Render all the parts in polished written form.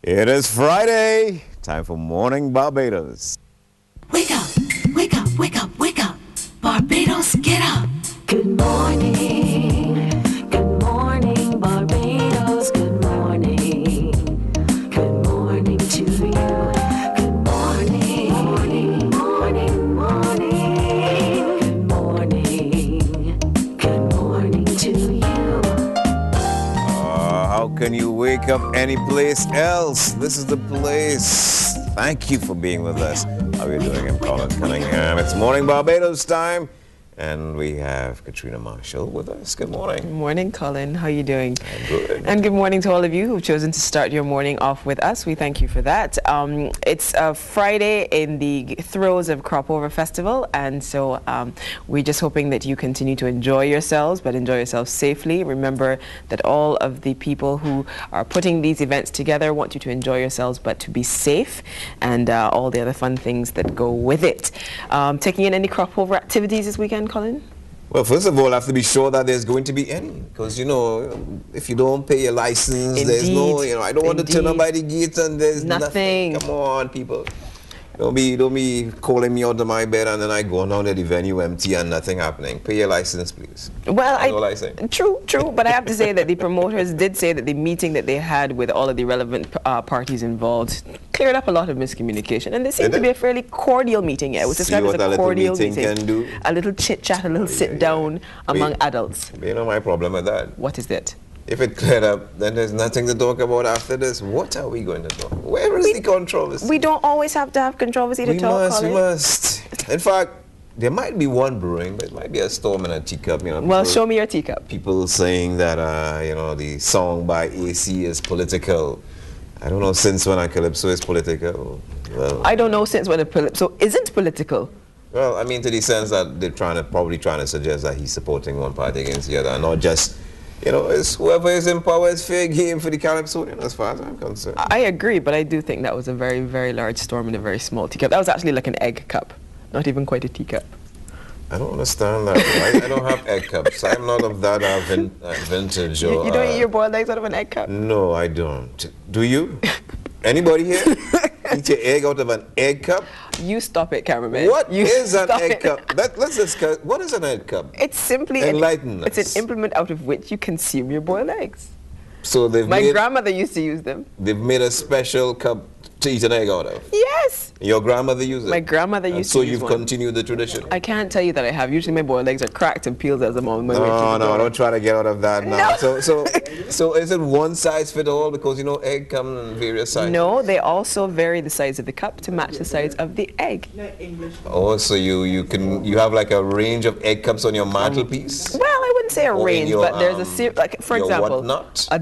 It is Friday. Time for Morning Barbados. Wake up, wake up, wake up, wake up. Barbados, get up. Good morning, Barbados. Good morning to you. Good morning, Good morning to you. How can you wake up any place else? This is the place. Thank you for being with us. How are you doing? I'm Colin Cunningham. It's Morning Barbados time. And we have Katrina Marshall with us. Good morning. Good morning, Colin. How are you doing? I'm good. And good morning to all of you who've chosen to start your morning off with us. We thank you for that. It's a Friday in the throes of Crop Over Festival, and so we're just hoping that you continue to enjoy yourselves, but enjoy yourselves safely. Remember that all of the people who are putting these events together want you to enjoy yourselves, but to be safe, and all the other fun things that go with it. Taking in any crop over activities this weekend, Colin? Well, first of all, I have to be sure that there's going to be any. Because, you know, if you don't pay your license, Indeed. there's no, you know, I don't want to turn up by the gate and there's Nothing. Come on, people. Don't be calling me out of my bed and then I go down to the venue empty and nothing happening. Pay your license, please. Well, That's all I say. True, but I have to say that the promoters did say that the meeting that they had with all of the relevant parties involved cleared up a lot of miscommunication, and there seemed to be a fairly cordial meeting. Yeah, it was described as a cordial meeting. Can do. A little chit chat, a little sit down among adults. You know my problem with that. What is it? If it cleared up, then there's nothing to talk about after this. What are we going to talk? Where is the controversy? We don't always have to have controversy to talk, Colin. We must. In fact, there might be one brewing, but it might be a storm in a teacup. You know, well, show me your teacup. People saying that, you know, the song by AC is political. I don't know since when a calypso is political. Well, I don't know since when a calypso isn't political. Well, I mean, to the sense that they're probably trying to suggest that he's supporting one party against the other, and not just, you know, it's whoever is in power is fair game for the Calypsonian, as far as I'm concerned. I agree, but I do think that was a very, very large storm in a very small teacup. That was actually like an egg cup, not even quite a teacup. I don't understand that. I don't have egg cups. I'm not of that vintage. Or, you don't eat your boiled eggs out of an egg cup? No, I don't. Do you? Anybody here eat your egg out of an egg cup? You stop it, cameraman. What is an egg it. cup? Let's discuss. What is an egg cup? It's simply enlighten us. It's an implement out of which you consume your boiled eggs. So my grandmother used to use them. They've made a special cup to eat an egg out of? Yes. Your grandmother used it? My grandmother used to use one. So you've continued the tradition? I can't tell you that I have. Usually my boiled eggs are cracked and peeled as I'm on my way to the door. No, don't try to get out of that now. No. So is it one size fit all? Because, you know, egg come in various sizes. No, they also vary the size of the cup to match the size of the egg. Oh, so you have like a range of egg cups on your mantelpiece? Well, I wouldn't say a range, but there's a like, for example, a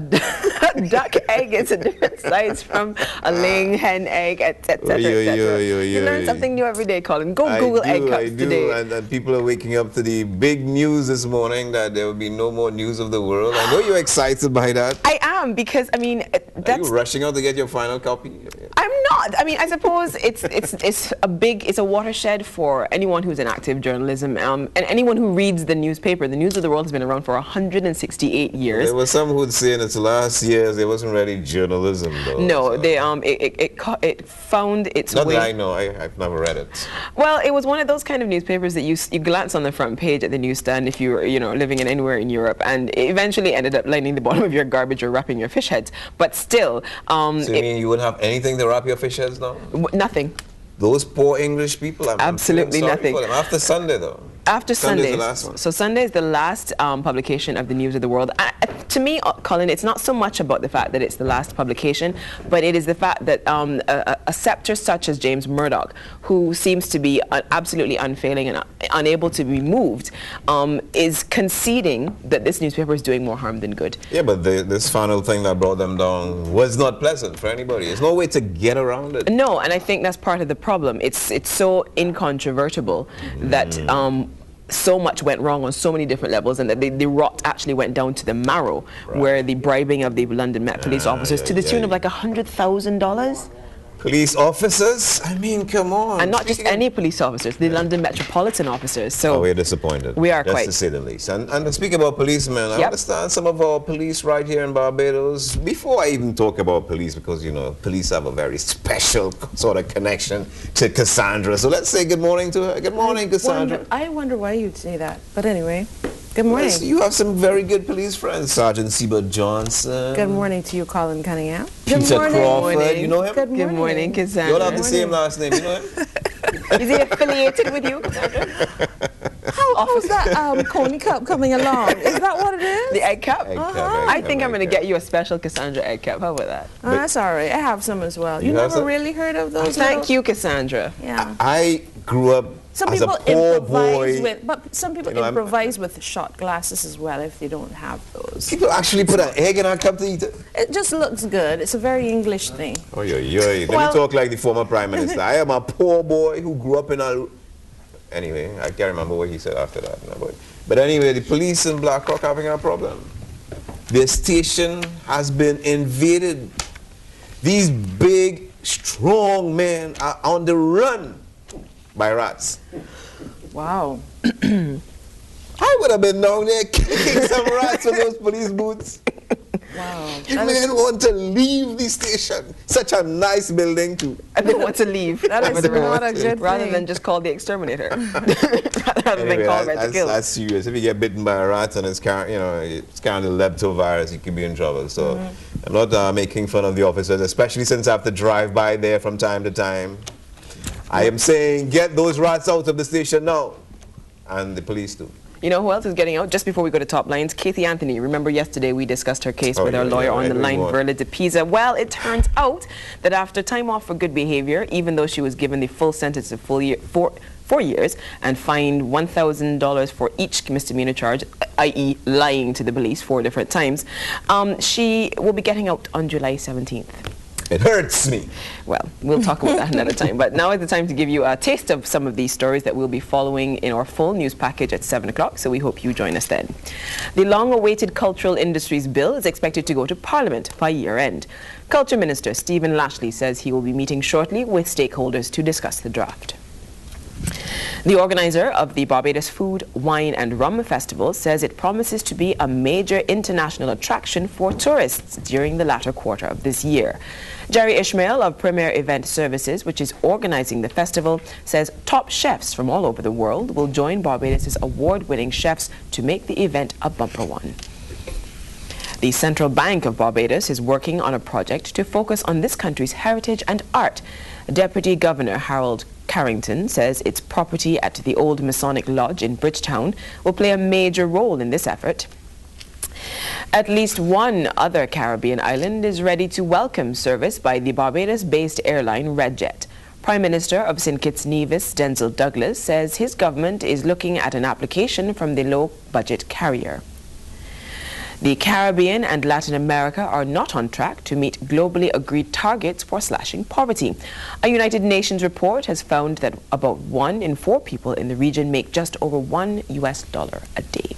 duck egg is a different size from a laying hen egg, etc. You learn something new every day, Colin. Go Google egg cups today. And people are waking up to the big news this morning that there will be no more news of the world. I know you're excited by that. I am, because I mean, are you rushing out to get your final copy? I'm not. I mean, I suppose it's a watershed for anyone who's in active journalism, and anyone who reads the newspaper. The News of the World has been around for 168 years. There was some who would say in its last years there wasn't really journalism, though. No, so. It found its way. Not that I know. I've never read it. Well, it was one of those kind of newspapers that you glance on the front page at the newsstand if you were, you know, living in anywhere in Europe, and it eventually ended up lining the bottom of your garbage or wrapping your fish heads. But still, so you mean you wouldn't have anything to wrap your fish heads now? Nothing. Those poor English people. Absolutely nothing. For them. After Sunday, though. After Sunday. The last one. So Sunday is the last publication of the News of the World. To me, Colin, it's not so much about the fact that it's the last publication, but it is the fact that a scepter such as James Murdoch, who seems to be absolutely unfailing and unable to be moved, is conceding that this newspaper is doing more harm than good. Yeah, but this final thing that brought them down was not pleasant for anybody. There's no way to get around it. No, and I think that's part of the problem. It's so incontrovertible that so much went wrong on so many different levels, and that the rot actually went down to the marrow, where the bribing of the London Met police officers to the tune of like $100,000 Police officers? I mean, come on. And not just any police officers, the London Metropolitan officers. So we're disappointed. We are just quite. To say the least. And speaking about policemen, I Yep. understand some of our police right here in Barbados. Before I even talk about police, because, you know, police have a very special sort of connection to Cassandra. So let's say good morning to her. Good morning, Cassandra. I wonder why you'd say that. But anyway, good morning. Yes, you have some very good police friends. Sergeant Seba Johnson. Good morning to you, Colin Cunningham. Peter Crawford. You know him? Good morning. Good morning, You Cassandra. all have the same last name. You know him? Is he affiliated with you, Cassandra? How's that Coney Cup coming along? Is that what it is? The egg cup? Egg cup, I think I'm going to get you a special Cassandra egg cup. How about that? Oh, that's all right. I have some as well. You You have never some? really heard of those? Thank little- you, Cassandra. Yeah. I grew up Some as people a poor improvise boy. with, but some people You know, I'm- improvise with shot glasses as well if they don't have those. People actually put an egg in our cup to eat it. It just looks good. It's a very English thing. Oh, yeah. Let Well- me talk like the former prime minister. I am a poor boy who grew up in a... Anyway, I can't remember what he said after that. No, but anyway, the police in Blackrock having a problem. Their station has been invaded. These big, strong men are on the run by rats. Wow. I would have been down there kicking some rats with those police boots. Wow. You men want to leave the station. Such a nice building too. And they want to leave. That is over the not road, a good rather thing. than just call the exterminator. rather Anyway, than call Red to kill. that's serious. If you get bitten by a rat and it's carrying, it's carrying the leptovirus, you could be in trouble. So I'm not making fun of the officers, especially since I have to drive by there from time to time. I am saying, get those rats out of the station now, and the police too. You know who else is getting out? Just before we go to top lines, Kathy Anthony. Remember yesterday we discussed her case with our lawyer on the line, Verla de Pisa. Well, it turns out that after time off for good behavior, even though she was given the full sentence of 4 years and fined $1,000 for each misdemeanor charge, i.e. lying to the police 4 different times, she will be getting out on July 17th. It hurts me. Well, we'll talk about that another time. But now is the time to give you a taste of some of these stories that we'll be following in our full news package at 7 o'clock, so we hope you join us then. The long-awaited Cultural Industries Bill is expected to go to Parliament by year-end. Culture Minister Stephen Lashley says he will be meeting shortly with stakeholders to discuss the draft. The organizer of the Barbados Food, Wine and Rum Festival says it promises to be a major international attraction for tourists during the latter quarter of this year. Jerry Ishmael of Premier Event Services, which is organizing the festival, says top chefs from all over the world will join Barbados' award-winning chefs to make the event a bumper one. The Central Bank of Barbados is working on a project to focus on this country's heritage and art. Deputy Governor Harold Carrington says its property at the Old Masonic Lodge in Bridgetown will play a major role in this effort. At least one other Caribbean island is ready to welcome service by the Barbados-based airline RedJet. Prime Minister of St. Kitts Nevis, Denzel Douglas, says his government is looking at an application from the low-budget carrier. The Caribbean and Latin America are not on track to meet globally agreed targets for slashing poverty. A United Nations report has found that about 1 in 4 people in the region make just over $1 a day.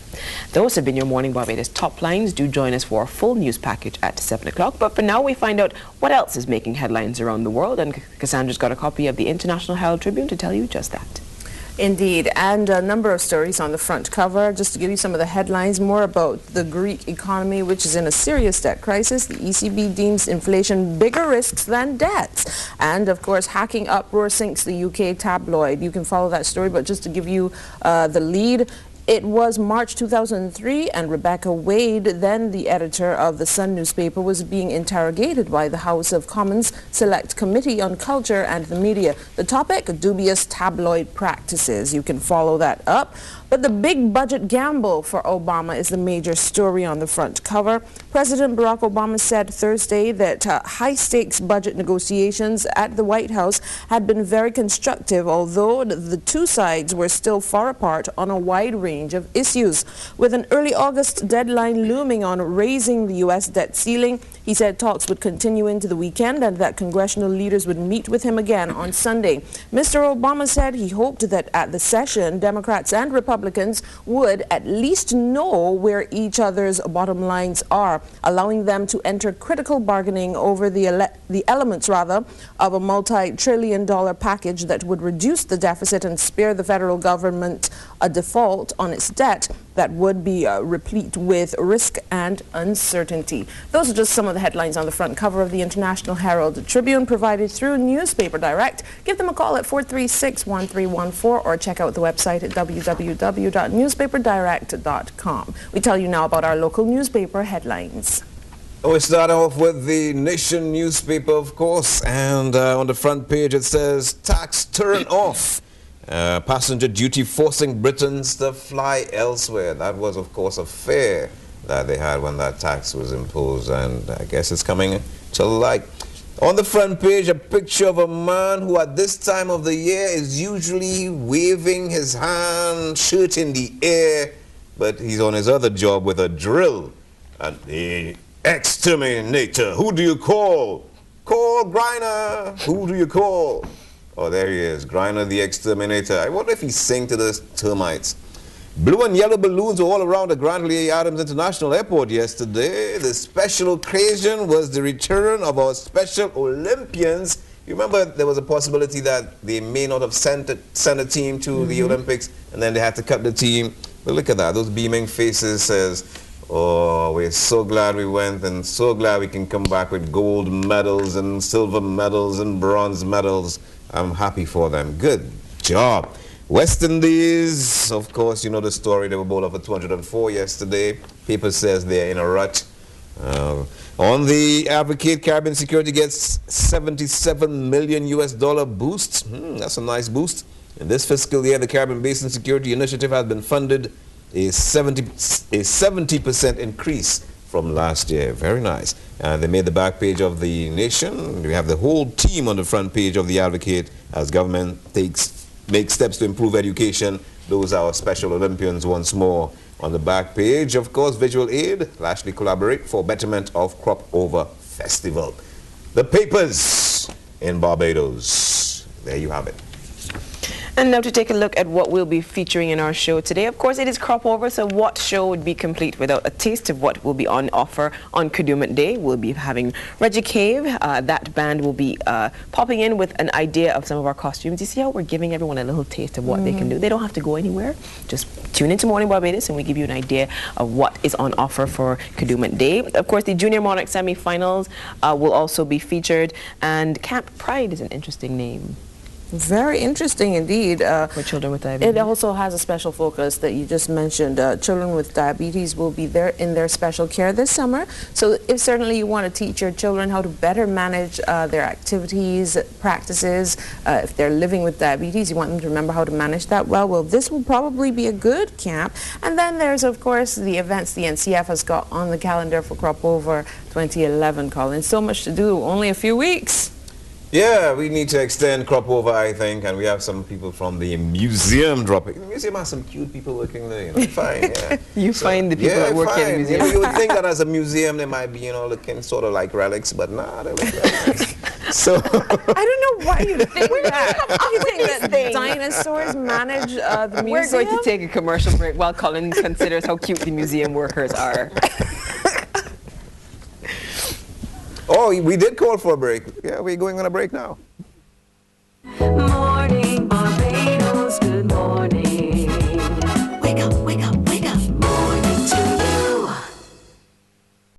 Those have been your Morning Barbados top lines. Do join us for our full news package at 7 o'clock. But for now, we find out what else is making headlines around the world. And Cassandra's got a copy of the International Herald Tribune to tell you just that. Indeed, and a number of stories on the front cover. Just to give you some of the headlines, more about the Greek economy, which is in a serious debt crisis. The ECB deems inflation bigger risks than debts. And, of course, hacking uproar sinks the UK tabloid. You can follow that story, but just to give you the lead, it was March 2003, and Rebecca Wade, then the editor of the Sun newspaper, was being interrogated by the House of Commons Select Committee on Culture and the Media. The topic, dubious tabloid practices. You can follow that up. But the big budget gamble for Obama is the major story on the front cover. President Barack Obama said Thursday that high-stakes budget negotiations at the White House had been very constructive, although the two sides were still far apart on a wide range of issues. With an early August deadline looming on raising the U.S. debt ceiling, he said talks would continue into the weekend and that congressional leaders would meet with him again on Sunday. Mr. Obama said he hoped that at the session, Democrats and Republicans Republicans would at least know where each other's bottom lines are, allowing them to enter critical bargaining over the elements of a multi-trillion-dollar package that would reduce the deficit and spare the federal government a default on its debt that would be replete with risk and uncertainty. Those are just some of the headlines on the front cover of the International Herald Tribune, provided through Newspaper Direct. Give them a call at 436-1314 or check out the website at www.newspaperdirect.com. We tell you now about our local newspaper headlines. We start off with the Nation newspaper, of course, and on the front page it says, tax turn off. Passenger duty forcing Britons to fly elsewhere. That was, of course, a fear that they had when that tax was imposed, and I guess it's coming to light. On the front page, a picture of a man who at this time of the year is usually waving his hand, shirt in the air, but he's on his other job with a drill. And the exterminator, who do you call? Call Griner. Who do you call? Oh, there he is, Griner the exterminator. I wonder if he sang to the termites. Blue and yellow balloons were all around the Grantley Adams International Airport yesterday. The special occasion was the return of our Special Olympians. You remember there was a possibility that they may not have sent a team to the Olympics, and then they had to cut the team. But look at that, those beaming faces says, oh, we're so glad we went and so glad we can come back with gold medals and silver medals and bronze medals. I'm happy for them. Good job. West Indies, of course, you know the story. They were bowled off at 204 yesterday. Paper says they're in a rut. On the Advocate, Caribbean Security gets $77 million boost. That's a nice boost. In this fiscal year, the Caribbean Basin Security Initiative has been funded a 70% increase from last year. Very nice. They made the back page of the Nation. We have the whole team on the front page of the Advocate as government makes steps to improve education. Those are our Special Olympians once more. On the back page, of course, visual aid. Lastly, collaborate for betterment of Crop Over Festival. The papers in Barbados. There you have it. And now to take a look at what we'll be featuring in our show today. Of course, it is crop over, so what show would be complete without a taste of what will be on offer on Kadooment Day? We'll be having Reggie Cave. That band will be popping in with an idea of some of our costumes. You see how we're giving everyone a little taste of what they can do? They don't have to go anywhere. Just tune into Morning Barbados and we give you an idea of what is on offer for Kadooment Day. Of course, the Junior Monarch semi-finals will also be featured, and Camp Pride is an interesting name. Very interesting indeed. For children with diabetes. It also has a special focus that you just mentioned. Children with diabetes will be there in their special care this summer. So if certainly you want to teach your children how to better manage their activities, practices, if they're living with diabetes, you want them to remember how to manage that well, this will probably be a good camp. And then there's, of course, the events the NCF has got on the calendar for Crop Over 2011, Colin. So much to do, only a few weeks. Yeah, we need to extend crop over, I think, and we have some people from the museum dropping. The museum has some cute people working there, you know, fine, yeah. You find the people that work in the museum. You know, you would think that as a museum they might be, you know, looking sort of like relics, but nah, they look very nice. So I don't know why you think that. You think that dinosaurs manage the museum? We're going to take a commercial break while Colin considers how cute the museum workers are. Oh, we did call for a break. Yeah, we're going on a break now.